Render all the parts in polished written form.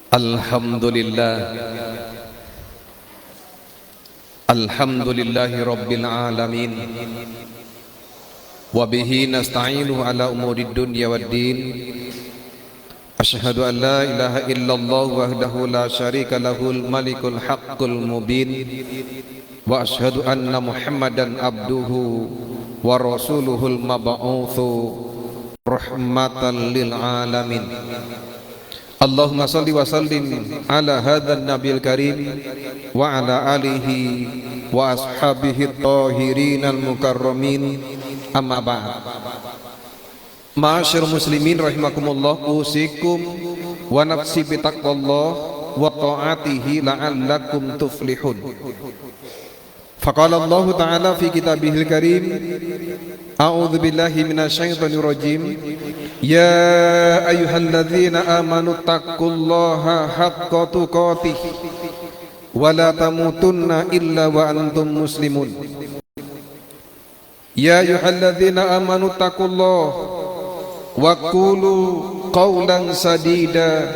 Alhamdulillah, alhamdulillahi rabbil alamin. Wabihi nasta'inu ala umuri dunya waddin. Ashhadu an la ilaha illallah wahdahu la syarika lahul malikul haqqul mubin. Wa ashhadu anna muhammadan abduhu wa rasuluhul mab'utsu rahmatan lil alamin. Allahumma salli wa sallim ala hadzal nabiyil karim wa ala alihi wa ashabihi at-tahirin al-mukarramin, amma ba'd. Ma'asyiral muslimin rahimakumullah, usikum wa nafsi bi taqwallah wa ta'atihi la'allakum tuflihun. Faqala Allah ta'ala fi kitabihil karim, a'udzu billahi minasyaitonir rajim. Ya ayyuhalladzina amanu taqullaha haqqa tuqatih wa la tamutunna illa wa antum muslimun. Ya ayyuhalladzina amanu taqullaha wa qulu qawlan sadida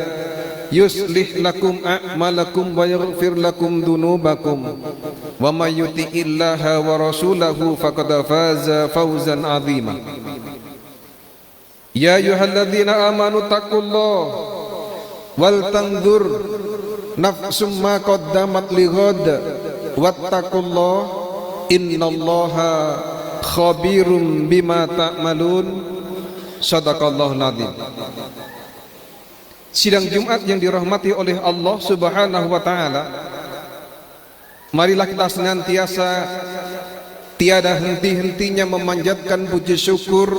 yuslih lakum a'malakum wa yaghfir lakum dhunubakum wa may yuti'illaha wa rasulahu faqad faza fawzan 'azima. Ya ayyuhalladzina amanu taqullaha wal tanzur nafsum ma qaddamat lighad wattaqullaha innallaha khabirum bima ta'malun. Shadaqallahul nadzim. Sidang Jumat yang dirahmati oleh Allah Subhanahu wa taala, marilah kita senantiasa tiada henti-hentinya memanjatkan puji syukur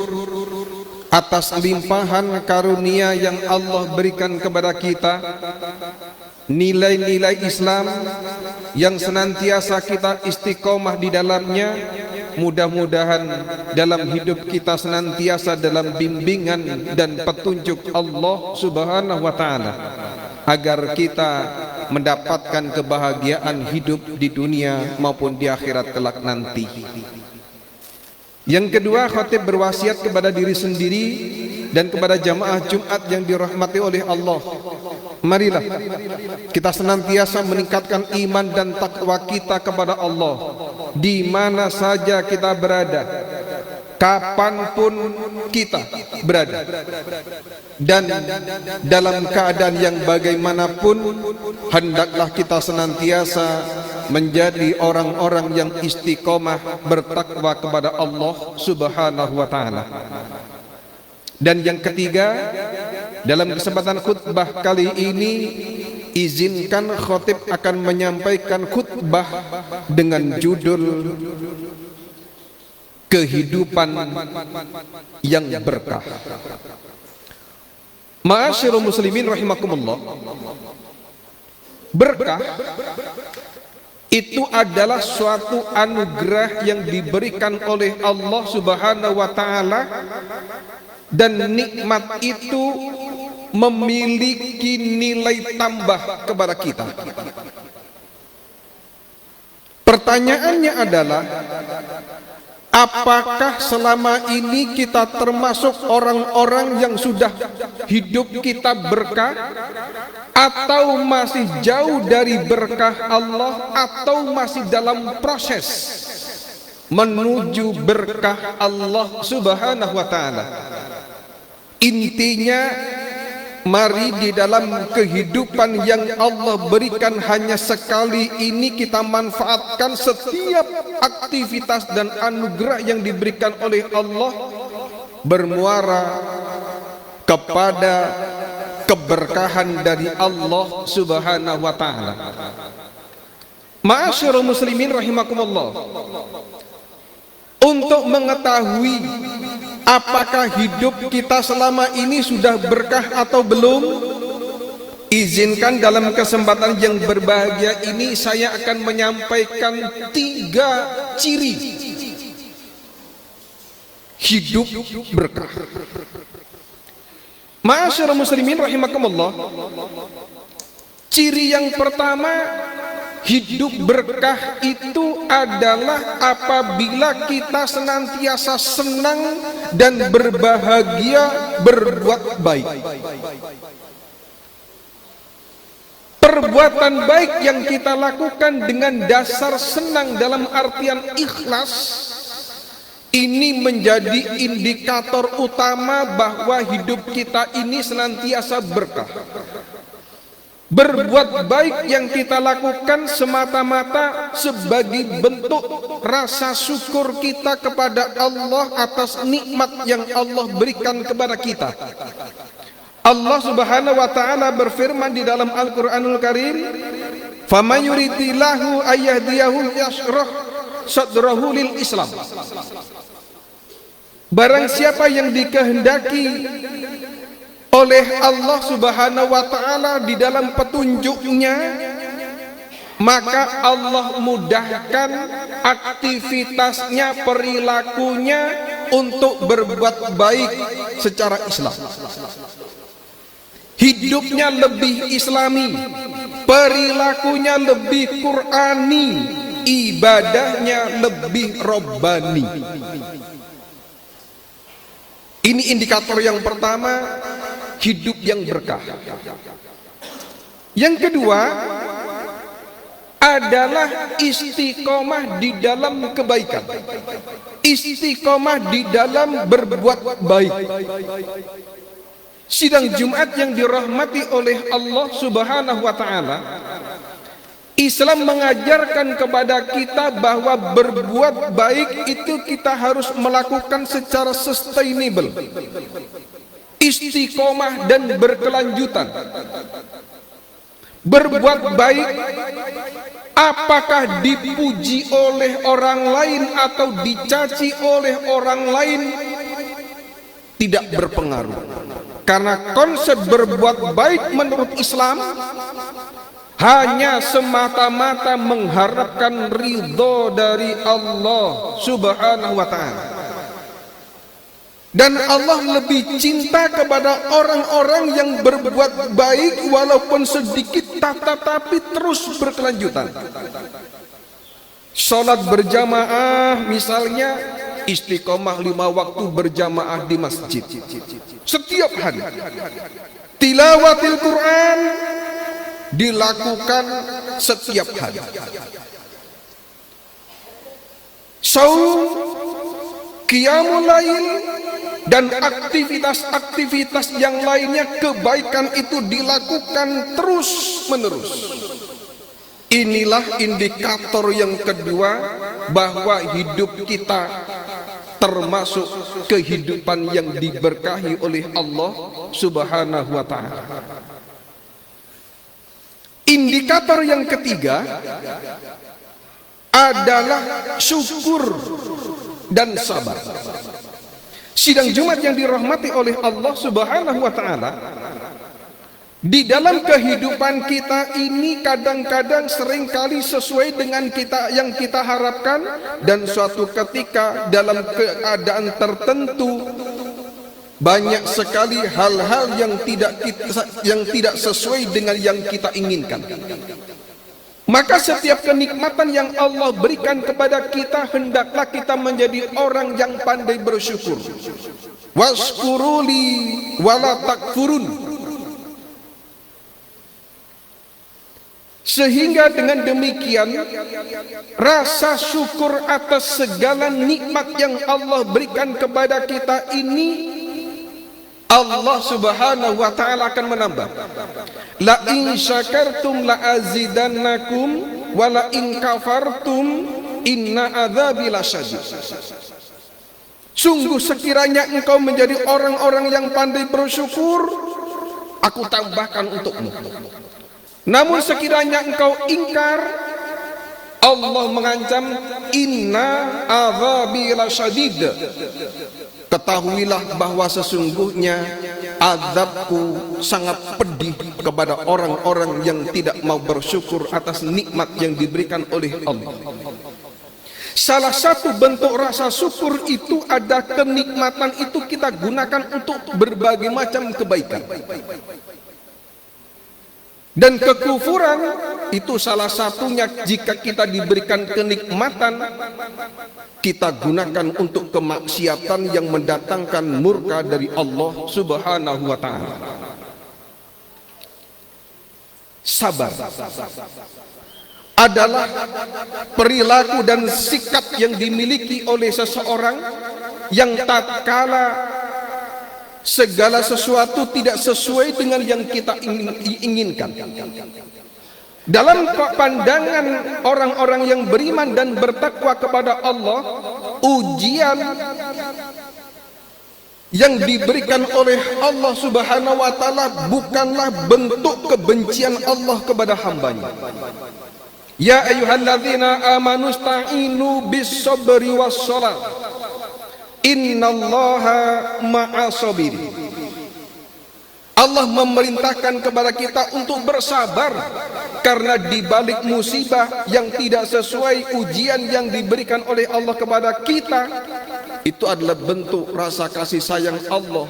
atas limpahan karunia yang Allah berikan kepada kita, nilai-nilai Islam yang senantiasa kita istiqomah di dalamnya. Mudah-mudahan dalam hidup kita senantiasa dalam bimbingan dan petunjuk Allah Subhanahu wa taala, agar kita mendapatkan kebahagiaan hidup di dunia maupun di akhirat kelak nanti. Yang kedua, khatib berwasiat kepada diri sendiri dan kepada jamaah Jumat yang dirahmati oleh Allah. Marilah kita senantiasa meningkatkan iman dan takwa kita kepada Allah di mana saja kita berada, kapanpun kita berada, dan dalam keadaan yang bagaimanapun hendaklah kita senantiasa menjadi orang-orang yang istiqomah bertakwa kepada Allah Subhanahu wa taala. Dan yang ketiga, dalam kesempatan khutbah kali ini izinkan khatib akan menyampaikan khutbah dengan judul kehidupan yang berkah. Ma'asyiral muslimin rahimakumullah, berkah itu adalah suatu anugerah yang diberikan oleh Allah Subhanahu wa taala, dan nikmat itu memiliki nilai tambah kepada kita. Pertanyaannya adalah, apakah selama ini kita termasuk orang-orang yang sudah hidup kita berkah, atau masih jauh dari berkah Allah, atau masih dalam proses menuju berkah Allah Subhanahu wa taala? Intinya, mari di dalam kehidupan yang Allah berikan hanya sekali ini kita manfaatkan setiap aktivitas dan anugerah yang diberikan oleh Allah bermuara kepada keberkahan dari Allah Subhanahu wa taala. Ma'asyiral muslimin rahimakumullah, untuk mengetahui apakah hidup kita selama ini sudah berkah atau belum, izinkan dalam kesempatan yang berbahagia ini saya akan menyampaikan 3 ciri hidup berkah. Ma'asyiral muslimin rahimakumullah, ciri yang pertama, hidup berkah itu adalah apabila kita senantiasa senang dan berbahagia berbuat baik. perbuatan baik yang kita lakukan dengan dasar senang dalam artian ikhlas, ini menjadi indikator utama bahwa hidup kita ini senantiasa berkah. Berbuat baik yang kita lakukan semata-mata sebagai bentuk rasa syukur kita kepada Allah atas nikmat yang Allah berikan kepada kita. Allah Subhanahu wa taala berfirman di dalam Al-Qur'anul Karim, "Faman yuridillahu ayyahdiyahu yashrah sadrahu lil Islam." Barang siapa yang dikehendaki oleh Allah Subhanahu wa taala di dalam petunjuknya, maka Allah mudahkan aktivitasnya, perilakunya untuk berbuat baik secara Islam. Hidupnya lebih islami, perilakunya lebih Qur'ani, ibadahnya lebih robbani. Ini indikator yang pertama, hidup yang berkah. Yang kedua adalah istiqomah di dalam kebaikan, istiqomah di dalam berbuat baik. Sidang Jumat yang dirahmati oleh Allah Subhanahu wa taala, Islam mengajarkan kepada kita bahwa berbuat baik itu kita harus melakukan secara sustainable, istiqomah dan berkelanjutan. Berbuat baik apakah dipuji oleh orang lain atau dicaci oleh orang lain tidak berpengaruh, karena konsep berbuat baik menurut Islam hanya semata-mata mengharapkan ridho dari Allah Subhanahu wa ta'ala. Dan Allah lebih cinta kepada orang-orang yang berbuat baik walaupun sedikit, tetapi terus berkelanjutan. Salat berjamaah misalnya, istiqomah 5 waktu berjamaah di masjid setiap hari. Tilawatil Quran dilakukan setiap hari. Saum, qiyamul lail, dan aktivitas-aktivitas yang lainnya kebaikan itu dilakukan terus menerus. Inilah indikator yang kedua bahwa hidup kita termasuk kehidupan yang diberkahi oleh Allah Subhanahu wa ta'ala. Indikator yang ketiga adalah syukur dan sabar. Sidang Jumat yang dirahmati oleh Allah Subhanahu wa ta'ala, di dalam kehidupan kita ini kadang-kadang seringkali sesuai dengan yang kita harapkan, dan suatu ketika dalam keadaan tertentu banyak sekali hal-hal yang tidak sesuai dengan yang kita inginkan. Maka setiap kenikmatan yang Allah berikan kepada kita, hendaklah kita menjadi orang yang pandai bersyukur. Waskuruli wala takfurun. Sehingga dengan demikian rasa syukur atas segala nikmat yang Allah berikan kepada kita ini, Allah Subhanahu wa ta'ala akan menambah. La in syakartum la azidannakum wa la in kafartum inna adzabi lasyadid. Sungguh sekiranya engkau menjadi orang-orang yang pandai bersyukur, aku tambahkan untukmu. Namun sekiranya engkau ingkar, Allah mengancam, inna adzabi lasyadid. Ketahuilah bahwa sesungguhnya azabku sangat pedih kepada orang-orang yang tidak mau bersyukur atas nikmat yang diberikan oleh Allah. Salah satu bentuk rasa syukur itu ada kenikmatan itu kita gunakan untuk berbagai macam kebaikan. Dan kekufuran itu salah satunya, jika kita diberikan kenikmatan kita gunakan untuk kemaksiatan yang mendatangkan murka dari Allah Subhanahu wa ta'ala. Sabar adalah perilaku dan sikap yang dimiliki oleh seseorang yang tatkala segala sesuatu tidak sesuai dengan yang kita inginkan. Dalam pandangan orang-orang yang beriman dan bertakwa kepada Allah, ujian yang diberikan oleh Allah Subhanahu wa taala bukanlah bentuk kebencian Allah kepada hambanya. Ya ayyuhalladzina amanu sta'inu bis-sabri was-shalah. Innallaha ma'as-sabirin. Allah memerintahkan kepada kita untuk bersabar karena di balik musibah yang tidak sesuai ujian yang diberikan oleh Allah kepada kita, itu adalah bentuk rasa kasih sayang Allah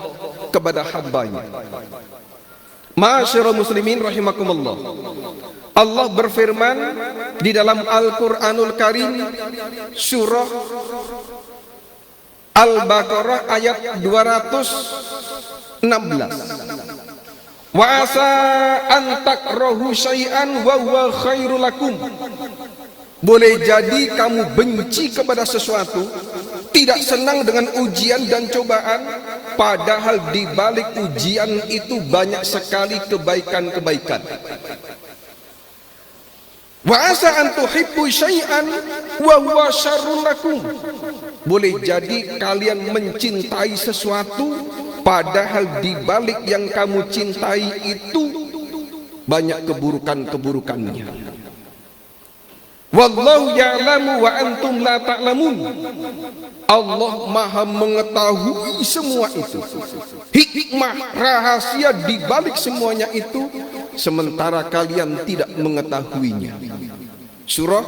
kepada hambanya. Ma'asyiral muslimin rahimakumullah. Allah berfirman di dalam Al-Qur'anul Karim surah Al-Baqarah ayat 216. Wa asa an takrahu syai'an wa huwa khairul lakum. Boleh jadi kamu benci kepada sesuatu, tidak senang dengan ujian dan cobaan, padahal di balik ujian itu banyak sekali kebaikan-kebaikan. Wa asa an tuhibbu syai'an wa huwa syarrul lakum. Boleh jadi kalian mencintai sesuatu, padahal di balik yang kamu cintai itu banyak keburukan-keburukannya. Wallahu ya'lamu wa antum la ta'lamun. Allah Maha mengetahui semua itu. Hikmah rahasia di balik semuanya itu, sementara kalian tidak mengetahuinya. Surah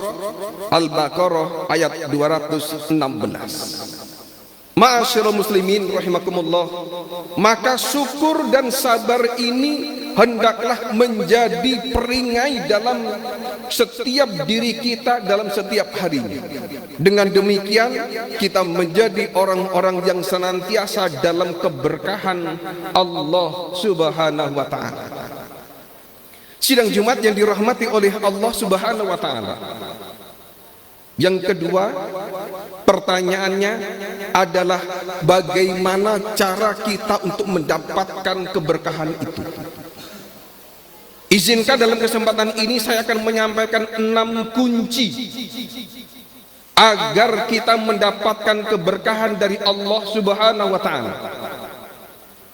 Al-Baqarah ayat 216. Ma'asyiral muslimin rahimakumullah, maka syukur dan sabar ini hendaklah menjadi peringai dalam setiap diri kita dalam setiap harinya. Dengan demikian kita menjadi orang-orang yang senantiasa dalam keberkahan Allah Subhanahu wa taala. Sidang Jumat yang dirahmati oleh Allah Subhanahu wa taala. Yang kedua, pertanyaannya adalah bagaimana cara kita untuk mendapatkan keberkahan itu. Izinkan dalam kesempatan ini saya akan menyampaikan 6 kunci agar kita mendapatkan keberkahan dari Allah Subhanahu wa taala.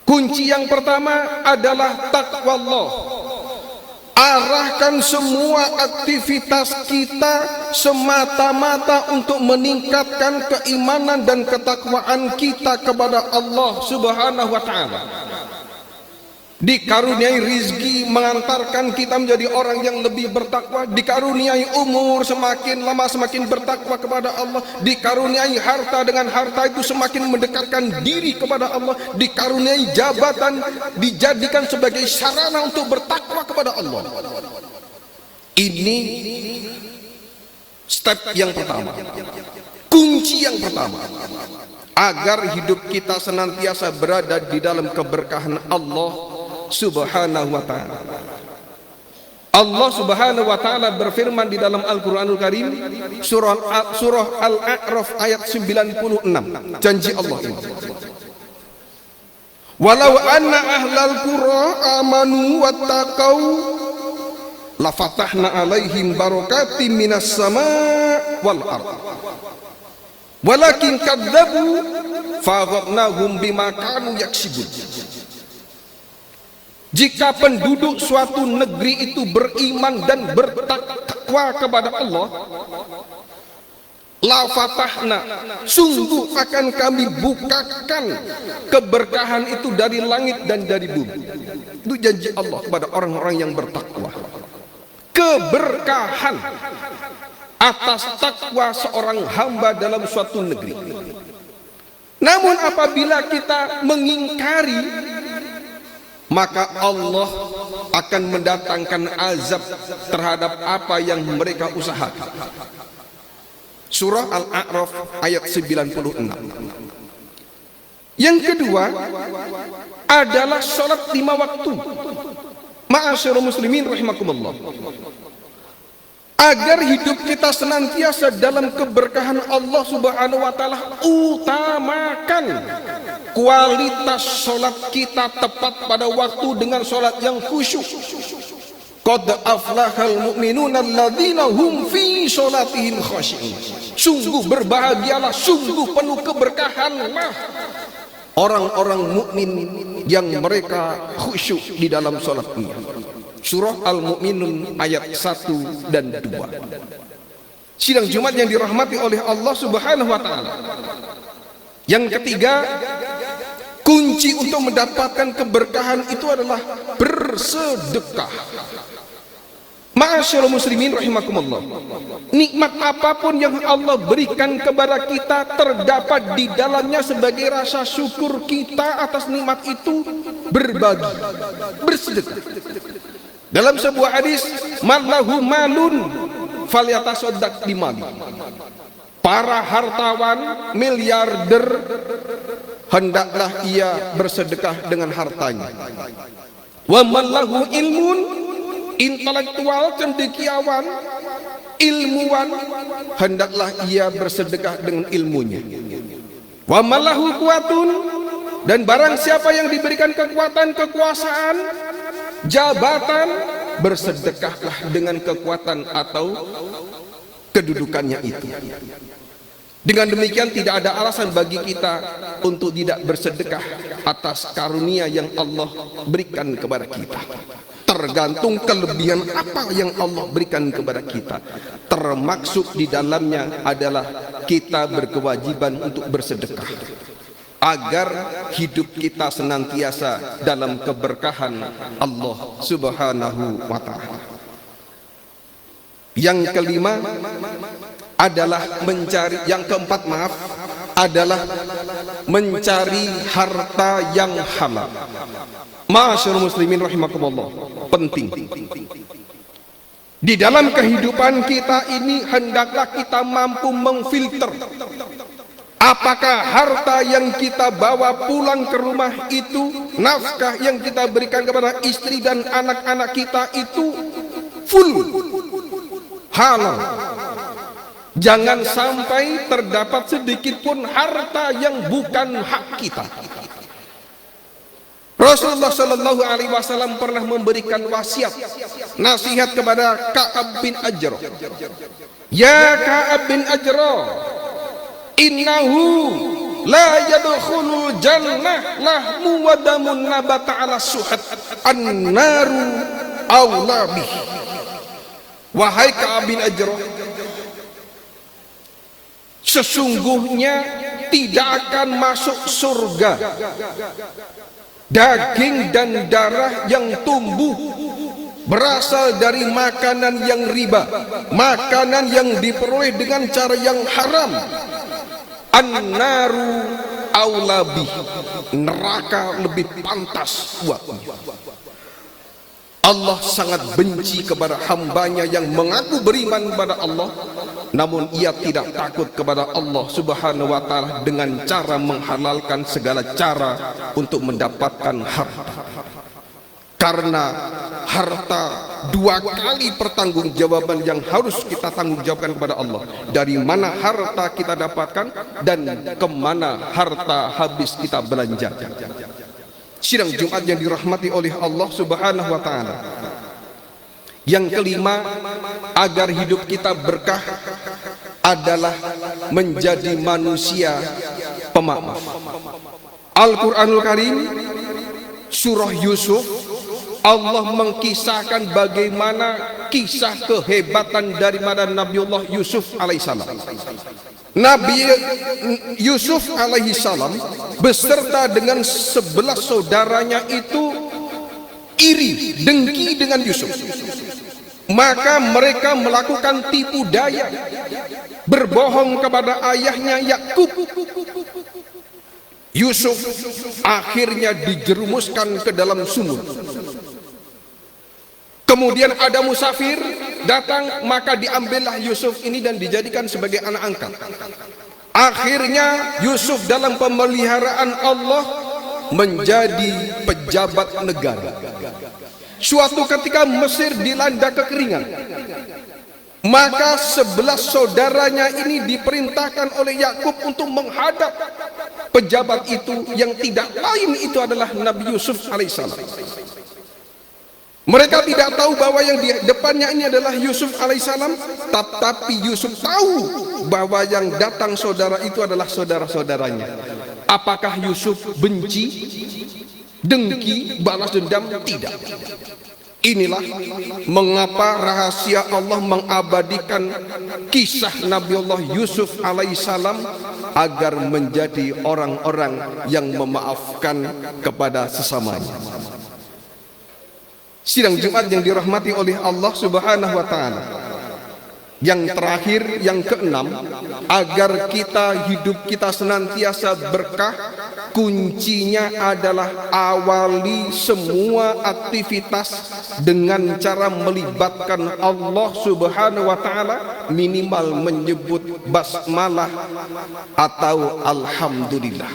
Kunci yang pertama adalah takwa Allah. Arahkan semua aktivitas kita semata-mata untuk meningkatkan keimanan dan ketakwaan kita kepada Allah Subhanahu wa taala. Dikaruniai rizki mengantarkan kita menjadi orang yang lebih bertakwa, dikaruniai umur semakin lama semakin bertakwa kepada Allah, dikaruniai harta, dengan harta itu semakin mendekatkan diri kepada Allah, dikaruniai jabatan dijadikan sebagai sarana untuk bertakwa kepada Allah. Ini step yang pertama, kunci yang pertama agar hidup kita senantiasa berada di dalam keberkahan Allah Subhanahu wa ta'ala. Allah Subhanahu wa ta'ala berfirman di dalam Al-Qur'anul Karim surah Al-A'raf ayat 96. Janji Allah ini, walau anna ahlal qura amanu wattaqau la fatahna alaihim barakatim minas sama' wal ard walakin kadzabu faghadnahum bima kanu yaksibun. Jika penduduk suatu negeri itu beriman dan bertakwa kepada Allah, la fatahna, sungguh akan kami bukakan keberkahan itu dari langit dan dari bumi. Itu janji Allah kepada orang-orang yang bertakwa. Keberkahan atas takwa seorang hamba dalam suatu negeri. Namun apabila kita mengingkari, maka Allah akan mendatangkan azab terhadap apa yang mereka usahakan. Surah Al-A'raf ayat 96. Yang kedua adalah sholat 5 waktu. Ma'asyiral muslimin rahimakumullah, agar hidup kita senantiasa dalam keberkahan Allah Subhanahu wa taala, utamakan kualitas salat kita tepat pada waktu dengan salat yang khusyuk. Qad aflahal mu'minuna alladzina hum fi salatihim khashi'un. Sungguh berbahagialah, sungguh penuh keberkahanlah orang-orang mukmin yang mereka khusyuk di dalam salatnya. Surah Al-Mu'minun ayat 1 dan 2. Sidang Jumat yang dirahmati oleh Allah Subhanahu wa taala. Yang ketiga, kunci untuk mendapatkan keberkahan itu adalah bersedekah. Ma'asyiral muslimin rahimakumullah, nikmat apapun yang Allah berikan kepada kita, terdapat di dalamnya sebagai rasa syukur kita atas nikmat itu, berbagi, bersedekah. Dalam sebuah hadis, mallahu malun falyatasaddaq bimali. Para hartawan miliarder hendaklah ia bersedekah dengan hartanya. Wa mallahu ilmun, intelektual, cendekiawan, ilmuwan, hendaklah ia bersedekah dengan ilmunya. Wa mallahu kuatun, dan barang siapa yang diberikan kekuatan, kekuasaan, jabatan, bersedekahlah dengan kekuatan atau kedudukannya itu. Dengan demikian tidak ada alasan bagi kita untuk tidak bersedekah atas karunia yang Allah berikan kepada kita. Tergantung kelebihan apa yang Allah berikan kepada kita. Termaksud di dalamnya adalah kita berkewajiban untuk bersedekah, agar hidup kita senantiasa dalam keberkahan Allah Subhanahu wa taala. Yang kelima adalah mencari, yang keempat maaf, adalah mencari harta yang halal. Ma'asyiral muslimin rahimakumullah, penting. Di dalam kehidupan kita ini hendaklah kita mampu memfilter apakah harta yang kita bawa pulang ke rumah itu, nafkah yang kita berikan kepada istri dan anak-anak kita itu full halal. Jangan sampai terdapat sedikit pun harta yang bukan hak kita. Rasulullah Shallallahu Alaihi Wasallam pernah memberikan wasiat, nasihat kepada Ka'ab bin Ajra. Ya Ka'ab bin Ajra, innahu la yadkhulul jannah lahmu wa damun nabata ala suhat an-naru awla bih. Wahai Ka'ab bin Ajra, sesungguhnya tidak akan masuk surga daging dan darah yang tumbuh berasal dari makanan yang riba, makanan yang diperoleh dengan cara yang haram. An-naru aulabi, neraka lebih pantas buatnya. Allah sangat benci kepada hambanya yang mengaku beriman kepada Allah, namun ia tidak takut kepada Allah Subhanahu wa taala dengan cara menghalalkan segala cara untuk mendapatkan harta. Karena harta dua kali pertanggungjawaban yang harus kita tanggungjawabkan kepada Allah. Dari mana harta kita dapatkan dan kemana harta habis kita belanjakan. Sidang Jumat yang dirahmati oleh Allah Subhanahu wa taala. Yang kelima, agar hidup kita berkah adalah menjadi manusia pemaaf. Al-Qur'anul Karim surah Yusuf, Allah mengkisahkan bagaimana kisah kehebatan daripada Nabiullah Yusuf alaihissalam. Nabi Yusuf alaihissalam beserta dengan 11 saudaranya itu iri, dengki dengan Yusuf. Maka mereka melakukan tipu daya, berbohong kepada ayahnya Yakub. Yusuf akhirnya dijerumuskan ke dalam sumur. Kemudian ada musafir datang, maka diambillah Yusuf ini dan dijadikan sebagai anak angkat. Akhirnya Yusuf dalam pemeliharaan Allah menjadi pejabat negara. Suatu ketika Mesir dilanda kekeringan, maka 11 saudaranya ini diperintahkan oleh Yakub untuk menghadap pejabat itu yang tidak lain itu adalah Nabi Yusuf alaihissalam. Mereka tidak tahu bahwa yang di depannya ini adalah Yusuf alaihissalam, tapi Yusuf tahu bahwa yang datang saudara itu adalah saudara-saudaranya. Apakah Yusuf benci, dengki, balas dendam? Tidak. Inilah mengapa rahasia Allah mengabadikan kisah Nabiullah Yusuf alaihissalam agar menjadi orang-orang yang memaafkan kepada sesamanya. Sidang Jumat yang dirahmati oleh Allah Subhanahu wa taala. Yang terakhir, yang keenam, agar hidup kita senantiasa berkah, kuncinya adalah awali semua aktivitas dengan cara melibatkan Allah Subhanahu wa taala, minimal menyebut basmalah atau alhamdulillah.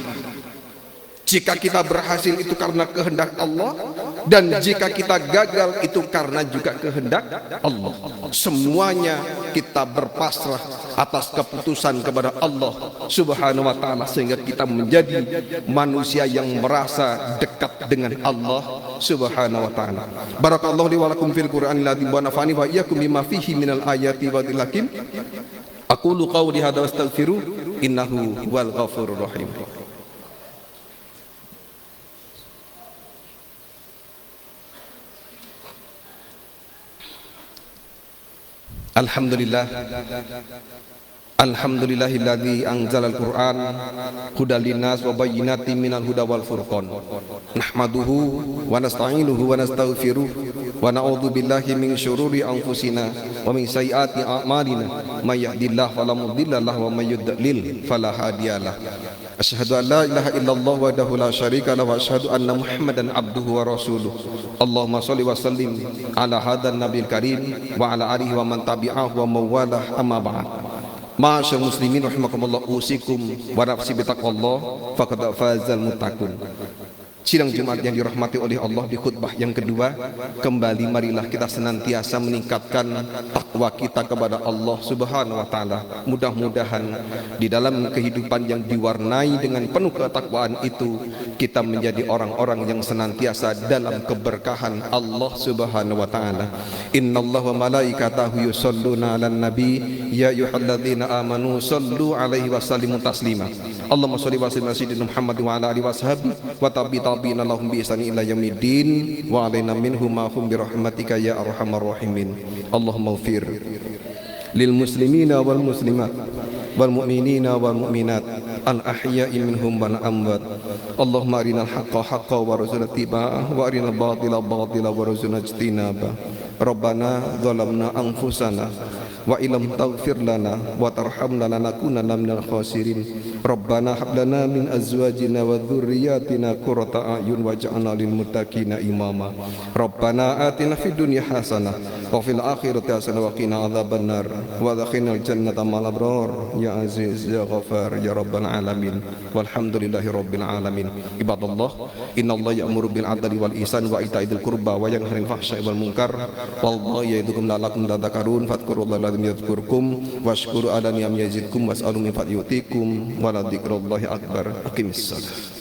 Jika kita berhasil itu karena kehendak Allah, dan jika kita gagal itu karena juga kehendak Allah. Semuanya kita berpasrah atas keputusan kepada Allah Subhanahu wa taala, sehingga kita menjadi manusia yang merasa dekat dengan Allah Subhanahu wa taala. Barakallahu li wa lakum fil Qur'anil azim wa nafa'ani wa iyyakum bima fihi minal ayati wa dzil hakim. Aqulu qawli hadza wa astaghfiru innahu wal ghafurur rahim. Alhamdulillah, alhamdulillahilladzi anzalal Qur'an hudal linnas wa bayyinatin minal huda wal furqan. Nahmaduhu wa nasta'inuhu wa nastaghfiruh wa na'udzu billahi min syururi anfusina wa min sayyiati a'malina. May yahdihillahu fala mudilla lahu wa may yudlil fala hadiyalah. Asyhadu an la ilaha illallah wahdahu la syarika lahu wa asyhadu anna Muhammadan abduhu wa rasuluh. Allahumma shalli wa sallim ala hadzal nabiyil karim wa ala alihi wa man tabi'ahu wa mawalah, amma ba'd. Ma'asyiral muslimin rahimakumullah, usikum wa nafsi bitaqwallah faqad fazal muttaqun. Sidang Jumat yang dirahmati oleh Allah, di khutbah yang kedua kembali marilah kita senantiasa meningkatkan takwa kita kepada Allah Subhanahu wa taala. Mudah-mudahan di dalam kehidupan yang diwarnai dengan penuh ketakwaan itu kita menjadi orang-orang yang senantiasa dalam keberkahan Allah Subhanahu wa taala. Innallaha wa malaikatahu yusholluna 'alan nabi ya ayyuhalladzina amanu shallu 'alaihi wa sallimu taslima. Allahumma shalli wa sallim ala sayyidina Muhammad wa ala alihi washabi wa tabi'ina lahum bi ihsani ila yaumiddin wa alaina minhum ma hum bi rahmatika ya arhamar rahimin. Allahumma ighfir lil muslimina wal muslimat wal mu'minina wal mu'minat al ahya'i minhum wal amwat. Allahumma arinal haqqa haqqan warzuqna ittiba'ah wa arinal batila batila warzuqna ijtinabah. Rabbana zalamna anfusana wa illam taghfir lana wa tarhamna lanakunanna minal khasirin. Rabbana hab lana min azwajina wa dzurriyyatina qurrata a'yun waj'alna lil muttaqina imama. Rabbana atina fid dunya hasanah wa fil akhirati hasanah wa qina adzabannar wa adkhilnal jannata ma'al abrar ya aziz ya ghafar ya rabbal alamin. Walhamdulillahi rabbil alamin. Ibadallah, innallaha ya'muru bil 'adli wal ihsan wa ita'i dzil qurba wa yanha 'anil fahsya'i wal munkar wallahu ya'idukum la'allakum tadhakkarun. Fadhkurullaha yadhkurkum washkuru ala ni'am yazidkum was'alu min fadli yutikum wa la dzikrullahi akbar. Aqimissalah.